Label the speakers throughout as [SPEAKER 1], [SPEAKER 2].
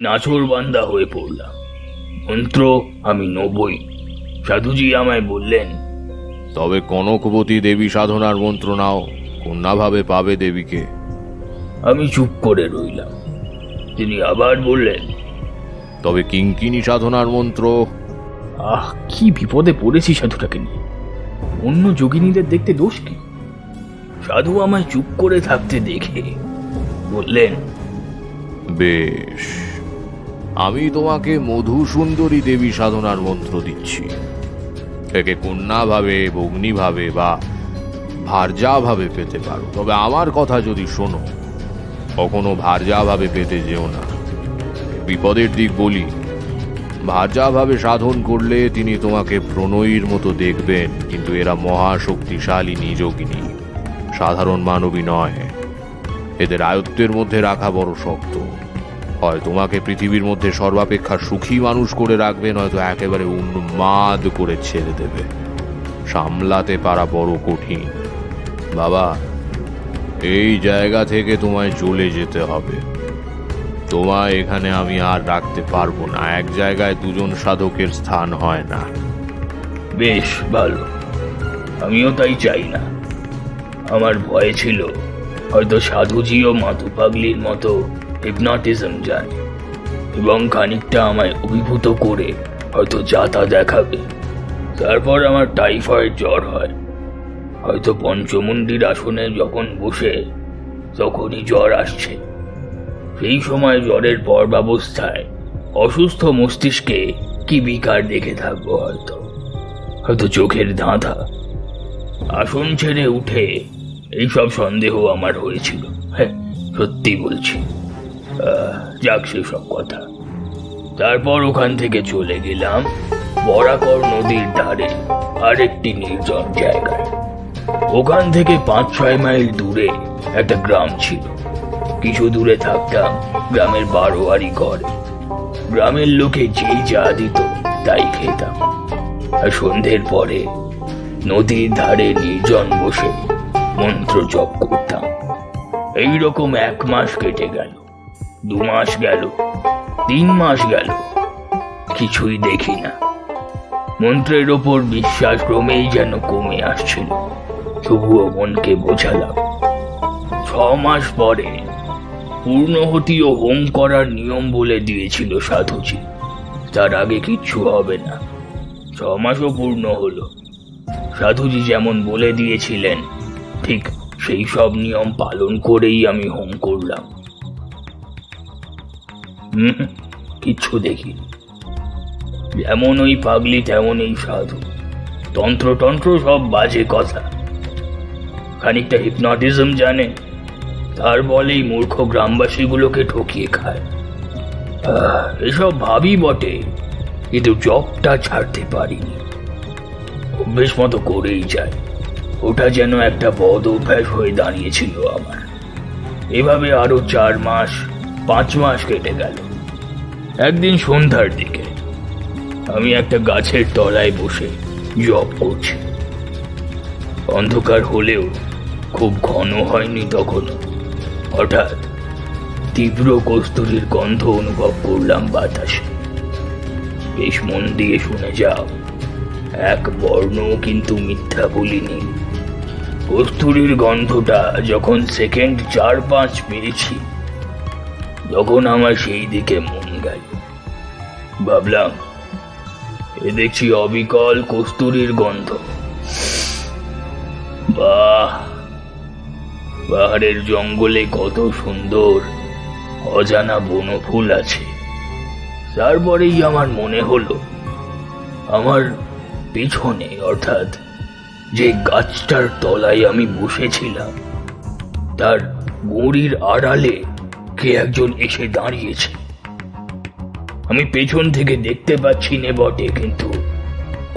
[SPEAKER 1] নাছোড়বান্দা হয়ে পড়লাম। মন্ত্র আমি নবই। সাধুজি আমায় বললেন,
[SPEAKER 2] তবে কনকবতী দেবী সাধনার মন্ত্র নাও, কন্যাভাবে পাবে দেবীকে।
[SPEAKER 1] আমি চুপ করে রইলাম। তিনি আবার বললেন,
[SPEAKER 2] তবে কিঙ্কিনী সাধনার মন্ত্র।
[SPEAKER 3] কি বিপদে পড়েছি সাধুটাকে নিয়ে। অন্য যোগিনীদের দেখতে দোষ কি?
[SPEAKER 1] সাধু আমায় চুপ করে থাকতে দেখে বললেন,
[SPEAKER 2] বেশ, আমি তোমাকে মধুসুন্দরী দেবী সাধনার মন্ত্র দিচ্ছি। একে কন্যাভাবে, ভগ্নীভাবে বা ভার্যাভাবে পেতে পারো। তবে আমার কথা যদি শোনো, কখনো ভার্যাভাবে পেতে যেও না। বিপদের দিক বলি, ভার্যাভাবে সাধন করলে তিনি তোমাকে প্রণয়ীর মতো দেখবেন, কিন্তু এরা মহাশক্তিশালী যোগিনী, সাধারণ মানবী নয়। এদের আয়ত্তের মধ্যে রাখা বড় শক্ত। হয় তোমাকে পৃথিবীর মধ্যে সর্বাপেক্ষা সুখী মানুষ করে রাখবে, নয়তো একেবারে উন্মাদ করে ছেড়ে দেবে। সামলাতে পারা বড় কঠিন। বাবা, এই জায়গা থেকে তোমায় চলে যেতে হবে। তোমায় এখানে আমি আর রাখতে পারবো না। এক জায়গায় দুজন সাধকের স্থান হয় না।
[SPEAKER 1] বেশ ভালো, আমিও তাই চাই না। আমার ভয় ছিল হয়তো সাধুজিও মাথু পাগলির মতো হিপনটিজম জানে এবং খানিকটা আমায় অভিভূত করে হয়তো যাতা দেখাবে। তারপর আমার টাইফয়েড জ্বর হয়। হয়তো পঞ্চমুণ্ডির আসনে যখন বসে তখনই জ্বর আসছে। সেই সময় জ্বরের পর্বাবস্থায় অসুস্থ মস্তিষ্কে কি বিকার দেখে থাকবো। হয়তো চোখের ধাঁধা। আসন ছেড়ে উঠে এইসব সন্দেহ আমার হয়েছিল। হ্যাঁ, সত্যি বলছি। যাক সেসব কথা। তারপর ওখান থেকে চলে গেলাম বরাকর নদীর ধারে আরেকটি নির্জন জায়গায়। ওখান থেকে 5-6 মাইল দূরে একটা গ্রাম ছিল। কিছু দূরে থাকতাম গ্রামের বারোয়ারি ঘরে। গ্রামের লোকে যে যা দিত তাই খেতাম। আর সন্ধ্যের পরে নদীর ধারে নির্জন বসে মন্ত্র জপ করতাম। এইরকম 1 মাস কেটে গেল, 2 মাস গেল, 3 মাস গেল, কিছুই দেখি না। মন্ত্রের ওপর বিশ্বাস ক্রমেই যেন কমে আসছিল। তবুও মনকে বোঝালাম। 6 মাস পরে পূর্ণহতি ও হোম করার নিয়ম বলে দিয়েছিল সাধুজি। তার আগে কিচ্ছু হবে না। 6 মাসও পূর্ণ হলো। সাধুজি যেমন বলে দিয়েছিলেন ঠিক সেই সব নিয়ম পালন করেই আমি হোম করলাম। কিচ্ছু দেখিনি। যেমন ওই পাগলি তেমনই সাধু। তন্ত্র সব বাজে কথা। খানিকটা হিপনটিজম জানে, তার বলেই মূর্খ গ্রামবাসীগুলোকে ঠকিয়ে খায়। এসব ভাবি বটে, কিন্তু জবটা ছাড়তে পারিনি। অভ্যেস মতো করেই যায়। ওটা যেন একটা বদ অভ্যাস হয়ে দাঁড়িয়েছিল আমার। এভাবে আরো 4 মাস 5 মাস কেটে গেল। একদিন সন্ধ্যার দিকে আমি একটা গাছের তলায় বসে জব করছি। অন্ধকার হলেও খুব ঘন হয়নি তখনও। হঠাৎ তীব্র কস্তুরীর গন্ধ অনুভব করলাম বাতাসে। বেশ মন দিয়ে শুনে যাও, এক বর্ণ কিন্তু মিথ্যা বলিনি। কস্তুরীর গন্ধটা যখন সেকেন্ড 4-5 পেয়েছি, তখন আমার সেই দিকে মন গেল। ভাবলাম, এ দেখছি অবিকল কস্তুরীর গন্ধ। বাহ, পাহাড়ের জঙ্গলে কত সুন্দর অজানা বনফুল আছে। তারপরেই আমার মনে হলো, আমার পিছনে, অর্থাৎ যে গাছটার তলায় আমি বসেছিলাম, তার গুঁড়ির আড়ালে কে একজন এসে দাঁড়িয়েছে। আমি পেছন থেকে দেখতে পাচ্ছি না বটে, কিন্তু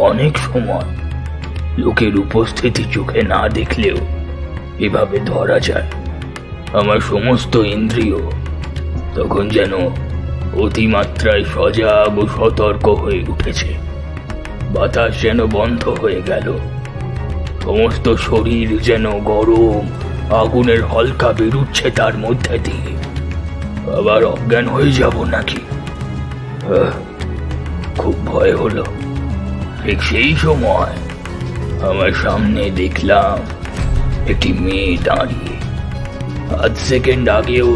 [SPEAKER 1] অনেক সময় লোকের উপস্থিতি চোখে না দেখলেও এভাবে ধরা যায়। আমার সমস্ত ইন্দ্রিয় তখন যেন অতিমাত্রায় সজাগ ও সতর্ক হয়ে উঠেছে। বাতাস যেন বন্ধ হয়ে গেল। সমস্ত শরীর যেন গরম আগুনের হলকা বেরুচ্ছে তার মধ্যে দিয়ে। আবার অজ্ঞান হয়ে যাব নাকি? খুব ভয় হলো। ঠিক সেই সময় আমার সামনে দেখলাম একটি মেয়ে দাঁড়িয়ে। আধ সেকেন্ড আগেও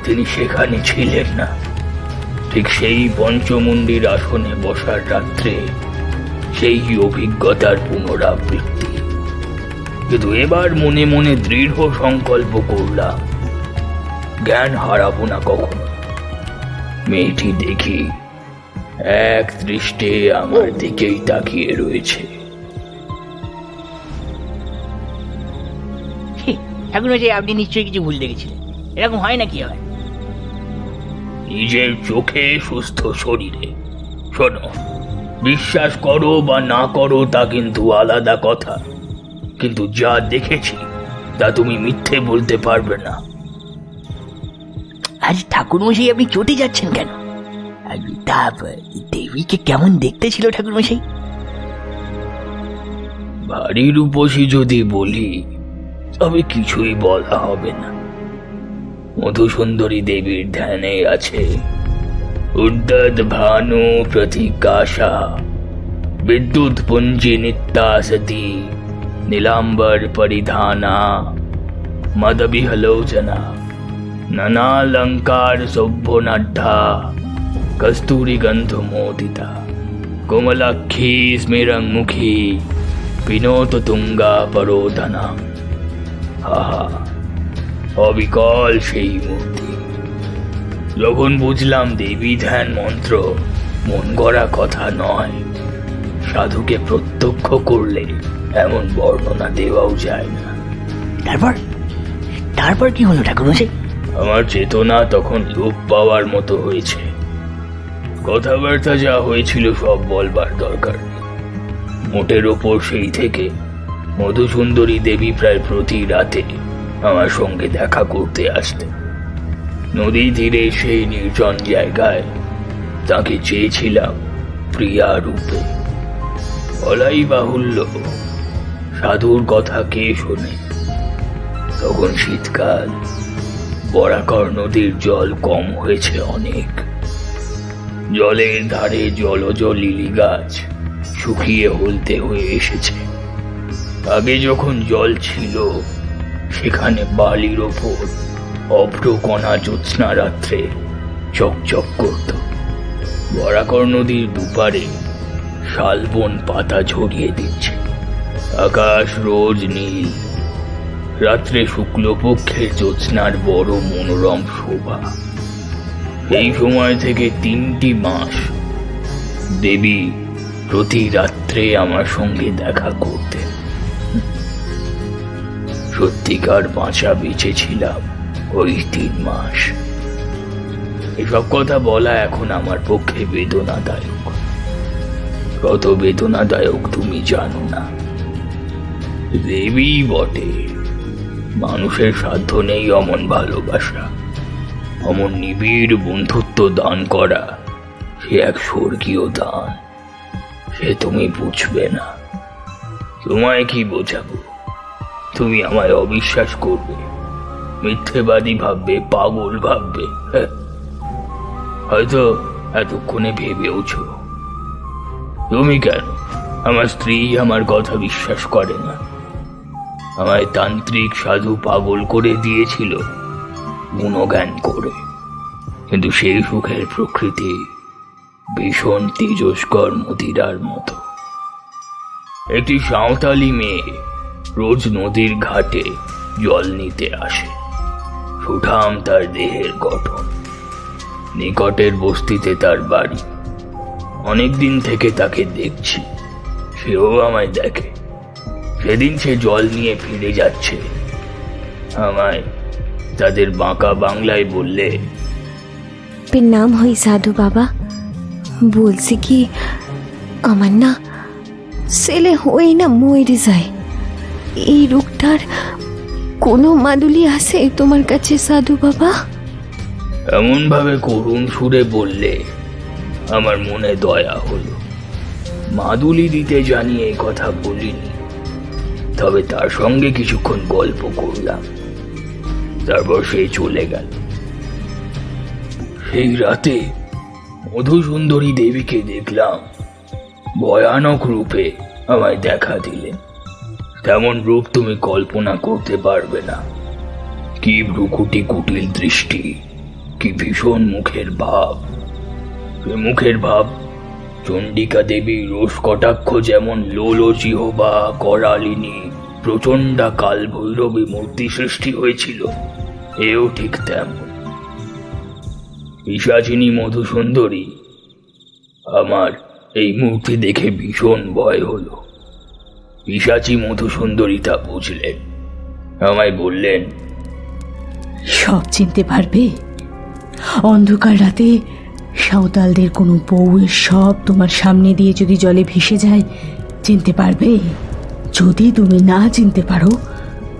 [SPEAKER 1] তিনি সেখানে ছিলেন না। ঠিক সেই পঞ্চমুণ্ডির আসনে বসার রাত্রে সেই অভিজ্ঞতার পুনরাবৃত্তি। কিন্তু এবার মনে মনে দৃঢ় সংকল্প করলাম, জ্ঞান হারাবো না কখনো। মেয়েটি দেখি এক দৃষ্টে আমার দিকেই তাকিয়ে রয়েছে।
[SPEAKER 4] ঠাকুরমশাই, আপনি নিশ্চয়ই কিছু ভুল দেখেছিলেন। এরকম হয় নাকি আবার?
[SPEAKER 1] নিজের চোখে সুস্থ শরীরে। শোনো, বিশ্বাস করো বা না করো তা কিন্তু আলাদা কথা, কিন্তু যা দেখেছি তা তুমি মিথ্যে বলতে পারবে না।
[SPEAKER 4] আজ ঠাকুরমশাই আপনি চটে যাচ্ছেন কেন? আর তা দেবীকে কেমন দেখতে ছিল ঠাকুরমশাই?
[SPEAKER 1] ভারী রূপসী যদি বলি তবে কিছুই বলা হবে না। মধুসুন্দরী দেবীর ধ্যানে আছে উদ্যত ভানু প্রতিকাশা বিদ্যুৎ পুঞ্জি নিত্যা সতী নীলাম্বর পরিধানা মদবিহলোচনা নানালঙ্কার সভ্যনাঢ্যা কস্তুরী গন্ধ মোদিতা কোমলাক্ষী স্মিরংমুখী বিনোদ তুঙ্গা পরোধনা। আহা, অবিকল সেই মূর্তি। যখন বুঝলাম দেবী ধ্যান মন্ত্র মন গড়া কথা নয়, সাধুকে প্রত্যক্ষ করলে এমন বর্ণনা দেওয়াও যায় না।
[SPEAKER 4] তারপর তারপর কি হলো ঠাকুরমশাই?
[SPEAKER 1] আমার চেতনা তখন লোপ পাওয়ার মতো হয়েছে। কথাবার্তা যা হয়েছিল সব বলবার দরকার নেই। মোটের ওপর সেই থেকে মধুসুন্দরী দেবী প্রায় প্রতি রাতে আমার সঙ্গে দেখা করতে আসতেন। নদী তীরে সেই নির্জন জায়গায় তাকে চেয়েছিলাম প্রিয়া রূপে। বলাই বাহুল্য, সাধুর কথা কে শোনে? তখন শীতকাল, বরাকর নদীর জল কম হয়েছে অনেক। জলের ধারে জলজ লিলি গাছ শুকিয়ে হলতে হয়ে এসেছে। আগে যখন জল ছিল সেখানে বালির ওপর অভ্রকণা জ্যোৎস্না রাত্রে চকচক করত। বরাকর নদীর দুপারে শালবন পাতা ঝরিয়ে দিচ্ছে। আকাশ রোজ নীল। রাত্রে শুক্লপক্ষের জ্যোৎস্নার বড় মনোরম শোভা। এই সময় থেকে 3টি মাস দেবী প্রতি রাত্রে আমার সঙ্গে দেখা করতেন। সত্যিকার বাঁচা বেঁচেছিলাম ওই 3 মাস। এসব কথা বলা এখন আমার পক্ষে বেদনাদায়ক। কত বেদনাদায়ক তুমি জানো না। দেবী বটে, মানুষের সাধ্য নেই অমন ভালোবাসা, অমন নিবিড় বন্ধুত্ব দান করা। সে এক স্বর্গীয় দান। সে তুমি বুঝবে না। তোমায় কি বোঝাবো? তুমি আমায় অবিশ্বাস করবে, মিথ্যেবাদী ভাববে, পাগল ভাববে। হয়তো এতক্ষণে ভেবেওছ। তুমি কেন, আমার স্ত্রী আমার কথা বিশ্বাস করে না। আমায় তান্ত্রিক সাধু পাগল করে দিয়েছিল গুণগান করে, কিন্তু সেই সুখের প্রকৃতি ভীষণ তেজস্কর মদিরার মতো। একটি সাঁওতালি মেয়ে রোজ নদীর ঘাটে জল নিতে আসে। সুঠাম তার দেহের গঠন। নিকটের বস্তিতে তার বাড়ি। অনেকদিন থেকে তাকে দেখছি, সেও আমায় দেখে। সেদিন সে জল নিয়ে ফিরে যাচ্ছে। আমায় তাদের বাঁকা বাংলায় বললে,
[SPEAKER 5] প্রণাম হই সাধু বাবা। বলছি কি, আমার না ছেলে হই না মরে যায়। এই রোগটার কোনো মাদুলি আছে তোমার কাছে সাধু বাবা?
[SPEAKER 1] এমন ভাবে করুণ সুরে বললে আমার মনে দয়া হলো। মাদুলি দিতে জানিয়ে কথা বলিনি, তবে তার সঙ্গে কিছুক্ষণ গল্প করলাম। তারপর সে চলে গেল। সেই রাতে মধুসুন্দরী দেবীকে দেখলাম ভয়ানক রূপে আমায় দেখা দিলেন। তেমন রূপ তুমি কল্পনা করতে পারবে না। কি ভ্রুকুটি কুটিল দৃষ্টি, কি ভীষণ মুখের ভাব। সে মুখের ভাব চণ্ডিকা দেবী রোষ কটাক্ষ যেমন লোলো জিহবা করালিনী প্রচণ্ডা কাল ভৈরবী মূর্তি সৃষ্টি হয়েছিল, এও ঠিক তেমন। পিশাচিনী মধুসুন্দরী, আমার এই মূর্তি দেখে ভীষণ ভয় হলো। পিশাচী মধুসুন্দরী তা বুঝলেন, আমায় বললেন,
[SPEAKER 6] সব চিনতে পারবে? অন্ধকার রাতে সাঁওতালদের কোনো বউয়ের সব তোমার সামনে দিয়ে যদি জলে ভেসে যায়, চিনতে পারবে? যদি তুমি না চিনতে পারো,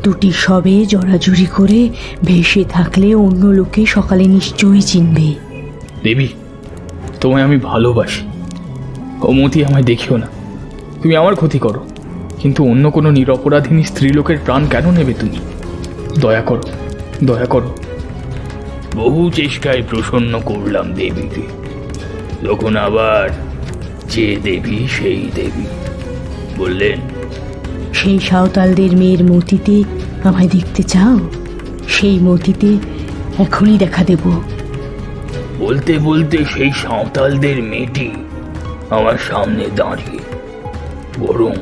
[SPEAKER 6] দুটি সবে জড়াজড়ি করে ভেসে থাকলে অন্য লোকে সকালে নিশ্চয়ই চিনবে।
[SPEAKER 3] দেবী, তোমায় আমি ভালোবাসি। অমতি আমায় দেখিও না, তুমি আমার ক্ষতি করো, কিন্তু অন্য কোনো নিরপরাধিনী স্ত্রীলোকের প্রাণ কেন নেবে তুমি? দয়া করো, দয়া করো।
[SPEAKER 1] বহু চেষ্টায় প্রসন্ন করলাম দেবীকে। তখন আবার যে দেবী সেই দেবী বললেন,
[SPEAKER 6] সেই সাঁওতালদের মেয়ের মূর্তিতে আমায় দেখতে চাও? সেই মূর্তিতে এখনই দেখা দেব।
[SPEAKER 1] বলতে বলতে সেই সাঁওতালদের মেয়েটি আমার সামনে দাঁড়িয়ে, বরং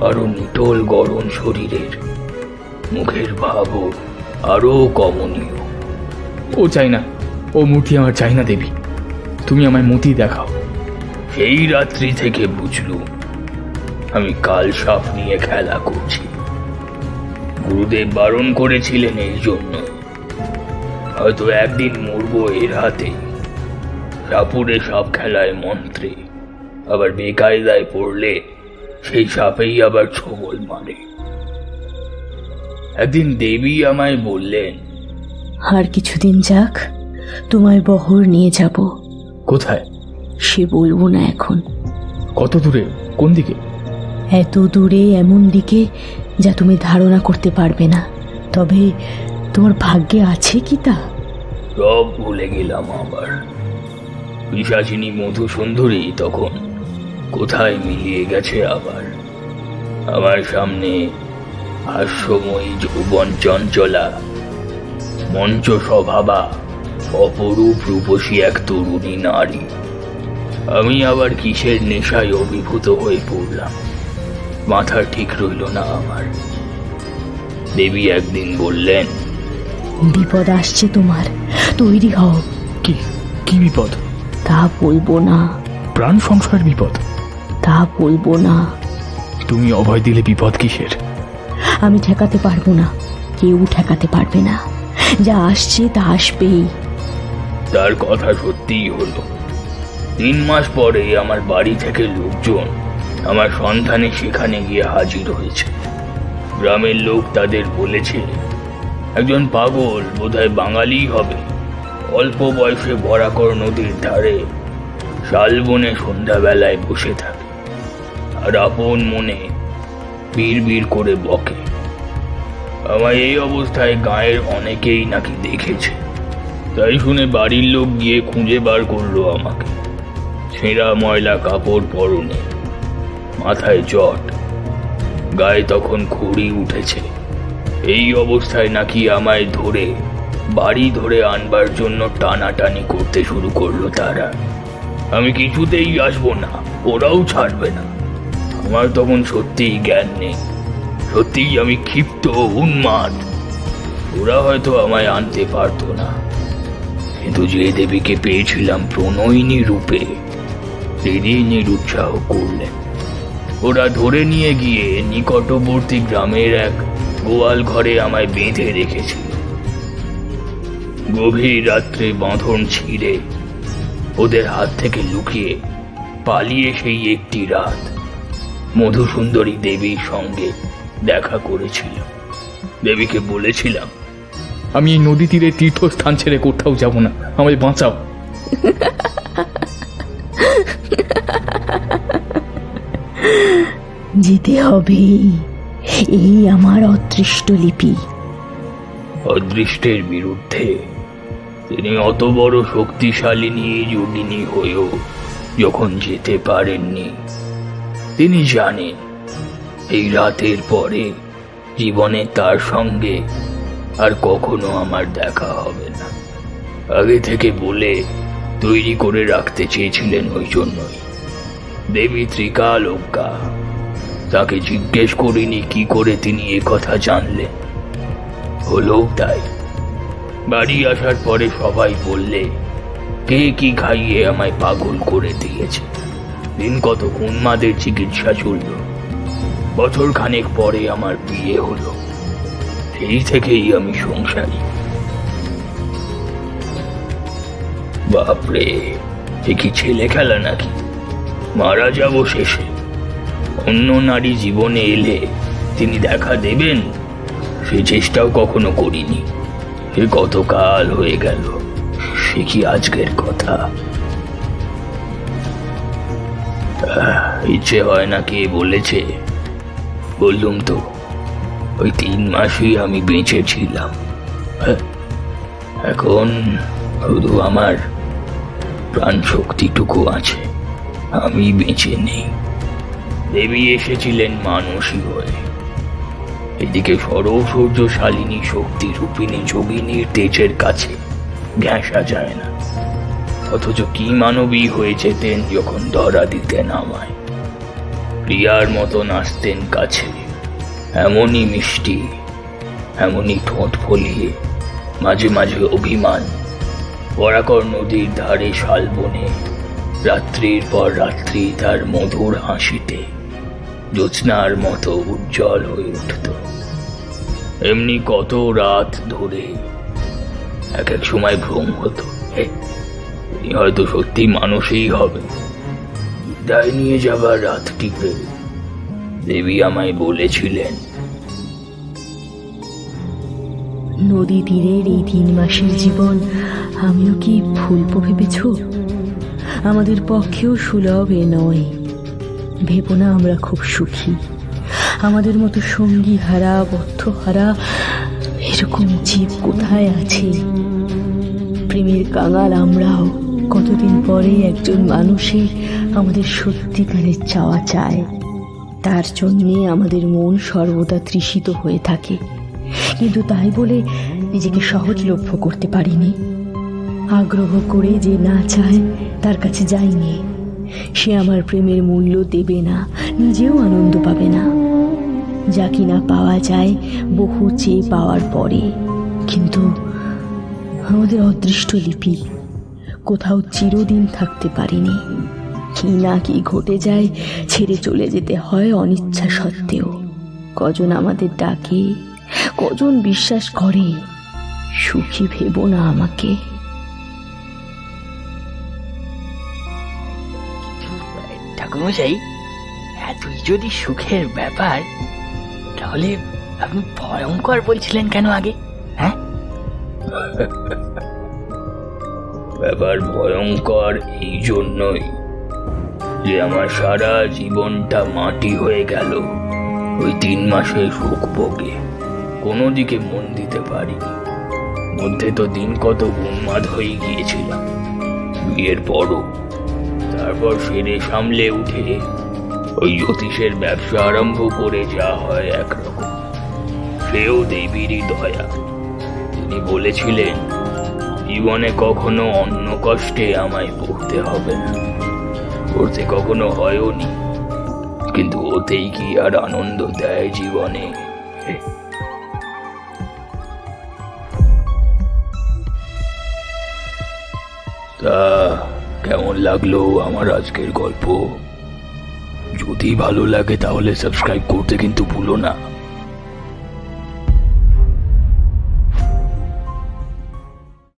[SPEAKER 1] আরো নিটোল গরম শরীরের, মুখের ভাবও আরো কমনীয়।
[SPEAKER 3] ও চাই না, ও মূর্তি আমার চাই না দেবী, তুমি আমায় মতি দেখাও।
[SPEAKER 1] সেই রাত্রি থেকে বুঝলুম আমি কাল সাপ নিয়ে খেলা করছি। গুরুদেব বারণ করেছিলেন এই জন্য। হয়তো একদিন মরবো এর হাতে। সাপুরে সাপ খেলায় মন্ত্রে, আবার বেকায়দায় পড়লে সেই সাপেই আবার ছোবল মারে। একদিন দেবী আমায় বললেন,
[SPEAKER 6] আর কিছুদিন যাক, তোমায় বহর নিয়ে যাব।
[SPEAKER 3] কোথায়?
[SPEAKER 6] সে বলবো না এখন।
[SPEAKER 3] কত দূরে? কোন দিকে?
[SPEAKER 6] এত দূরে, এমন দিকে যা তুমি ধারণা করতে পারবে না। তবে তোমার ভাগ্যে আছে কি তা?
[SPEAKER 1] সব ভুলে গেলাম আবার। পিশাচিনী মধুসুন্দরী তখন কোথায় মিলিয়ে গেছে আবার। আমার সামনে হাস্যময়ী যৌবন চঞ্চলা, মঞ্চ স্বভাবা, অপরূপ রূপসী এক তরুণী নারী। আমি আবার কিসের নেশায় অভিভূত হয়ে পড়লাম, মাথা ঠিক রইল না আমার। দেবী একদিন বললেন,
[SPEAKER 6] বিপদ আসছে তোমার, তৈরি হও।
[SPEAKER 3] কি কি বিপদ?
[SPEAKER 6] তা বলবো না।
[SPEAKER 3] প্রাণ সংশয়ের বিপদ?
[SPEAKER 6] তা বলবো না।
[SPEAKER 3] তুমি অভয় দিলে বিপদ কিসের?
[SPEAKER 6] আমি ঠেকাতে পারবো না, কেউ ঠেকাতে পারবে না। যা আসছে তা আসবেই।
[SPEAKER 1] তার কথা সত্যিই হলো। 3 মাস পরে আমার বাড়ি থেকে লোকজন আমার সন্ধানে সেখানে গিয়ে হাজির হয়েছে। গ্রামের লোক তাদের বলেছে, একজন পাগল, বোধহয় বাঙালি হবে, অল্প বয়সে বরাকর নদীর ধারে শালবনে সন্ধ্যাবেলায় বসে থাকে আর আপন মনে বিড় করে বকে। আমায় এই অবস্থায় গাঁয়ের অনেকেই নাকি দেখেছে। তাই শুনে বাড়ির লোক গিয়ে খুঁজে বার করলো আমাকে। ছেঁড়া ময়লা কাপড় পরনে, মাথায় জট, গায়ে তখন খুঁড়ি উঠেছে। এই অবস্থায় নাকি আমায় ধরে বাড়ি ধরে আনবার জন্য টানাটানি করতে শুরু করলো তারা। আমি কিছুতেই আসবো না, ওরাও ছাড়বে না। আমার তখন সত্যিই জ্ঞান নেই, সত্যিই আমি ক্ষিপ্ত, উন্মাদ। ওরা হয়তো আমায় আনতে পারতো না, কিন্তু যে দেবীকে পেয়েছিলাম প্রণয়িনী রূপে, তিনি নিরুৎসাহ করলেন। ওরা ধরে নিয়ে গিয়ে নিকটবর্তী গ্রামের এক গোয়াল ঘরে আমায় বেঁধে রেখেছিল। গভীর রাত্রে বাঁধন ছিঁড়ে ওদের হাত থেকে লুকিয়ে পালিয়ে সেই একটি রাত মধুসুন্দরী দেবীর সঙ্গে দেখা করেছিল। দেবীকে বলেছিলাম,
[SPEAKER 3] আমি এই নদী তীরে তীর্থস্থান ছেড়ে কোথাও যাব না, আমায় বাঁচাও।
[SPEAKER 6] যেতে হবে, এই আমার অদৃষ্ট লিপি।
[SPEAKER 1] অদৃষ্টের বিরুদ্ধে তিনি অত বড় শক্তিশালিনী যোগিনী হয়েও যখন যেতে পারেননি, তিনি জানেন এই রাতের পরে জীবনে তার সঙ্গে আর কখনো আমার দেখা হবে না। আগে থেকে বলে তৈরি করে রাখতে চেয়েছিলেন, ওই জন্যই। দেবী ত্রিকালজ্ঞা, তাকে জিজ্ঞেস করিনি কি করে তিনি এ কথা জানলেন। হলো তাই। বাড়ি আসার পরে সবাই বললে কে কি খাইয়ে আমায় পাগল করে দিয়েছে। দিন কত উন্মাদের চিকিৎসা চলল। বছর খানেক পরে আমার বিয়ে হলো। সেই থেকেই আমি সংসারী। বাপরে, এ কি ছেলে খেলা নাকি? মারা যাব শেষে। অন্য নারী জীবনে এলে তিনি দেখা দেবেন, সে চেষ্টাও কখনো করিনি। এ কতকাল হয়ে গেল, সে কি আজকের কথা? ইচ্ছে হয় না কে বলেছে? বললুম তো, ওই 3 মাসই আমি বেঁচে ছিলাম। এখন শুধু আমার প্রাণ শক্তিটুকু আছে, আমি বেঁচে নেই। দেবী এসেছিলেন মানসী হয়ে। এদিকে সরৌসূর্যশালিনী শক্তি রূপিণী যোগিনীর তেজের কাছে ঘেঁষা যায় না। অথচ কি মানবী হয়ে যেতেন যখন ধরা দিতেন আমায়। প্রিয়ার মতন আসতেন কাছে, এমনই মিষ্টি, এমনই ঠোঁট ফলিয়ে, মাঝে মাঝে অভিমান। বরাকর নদীর ধারে শালবনে রাত্রির পর রাত্রি তার মধুর হাসিতে জ্যোৎস্নার মতো উজ্জ্বল হয়ে উঠত। এমনি কত রাত ধরে এক এক সময় ভ্রম হতো, তিনি হয়তো সত্যি মানুষই হবে। বিদায় নিয়ে যাবার রাতটিতে দেবী আমায় বলেছিলেন,
[SPEAKER 6] নদী তীরের এই 3 মাসের জীবন আমিও কি ভুলব ভেবেছ? আমাদের পক্ষেও সুলভ এ নয়। ভেবো না আমরা খুব সুখী। আমাদের মতো সঙ্গী হারা, বদ্ধ হারা এরকম জীব কোথায় আছে? প্রেমের কাঙাল আমরাও কতদিন পরে একজন মানুষের আমাদের সত্যিকারের চাওয়া চায়। তার জন্যে আমাদের মন সর্বদা তৃষিত হয়ে থাকে, কিন্তু তাই বলে নিজেকে সহজলভ্য করতে পারিনি। আগ্রহ করে যে না চায় তার কাছে যাইনি। সে আমার প্রেমের মূল্য দেবে না, নিজেও আনন্দ পাবে না। যা কিনা পাওয়া যায় বহু চেয়ে পাওয়ার পরে। কিন্তু আমাদের অদৃষ্ট লিপি কোথাও চিরদিন থাকতে পারিনি। কি না কি ঘটে যায়, ছেড়ে চলে যেতে হয় অনিচ্ছা সত্ত্বেও। কজন আমাদের ডাকে, কজন বিশ্বাস করে। সুখী ভেবো না আমাকে।
[SPEAKER 4] ঠাকুরমশাই, এতই যদি সুখের ব্যাপার, তাহলে আপনি ভয়ঙ্কর বলছিলেন কেন আগে? হ্যাঁ,
[SPEAKER 1] ব্যাপার ভয়ঙ্কর এই জন্যই যে আমার সারা জীবনটা মাটি হয়ে গেল ওই 3 মাসের সুখ ভোগে। কোনো দিকে মন দিতে পারিনি। মধ্যে তো দিন কত উন্মাদ হয়ে গিয়েছিলাম বিয়ের পরও। তারপর সেরে সামলে উঠে ওই জ্যোতিষের ব্যবসা আরম্ভ করে যা হয় একরকম। সেও দেবীরই দয়া। তিনি বলেছিলেন জীবনে কখনো অন্য কষ্টে আমায় পড়তে হবে না। পড়তে কখনো হয়ও নি, কিন্তু ওতেই কি আর আনন্দ দেয় জীবনে? তা কেমন লাগলো আমার আজকের গল্প? যদি ভালো লাগে তাহলে সাবস্ক্রাইব করতে কিন্তু ভুলো না।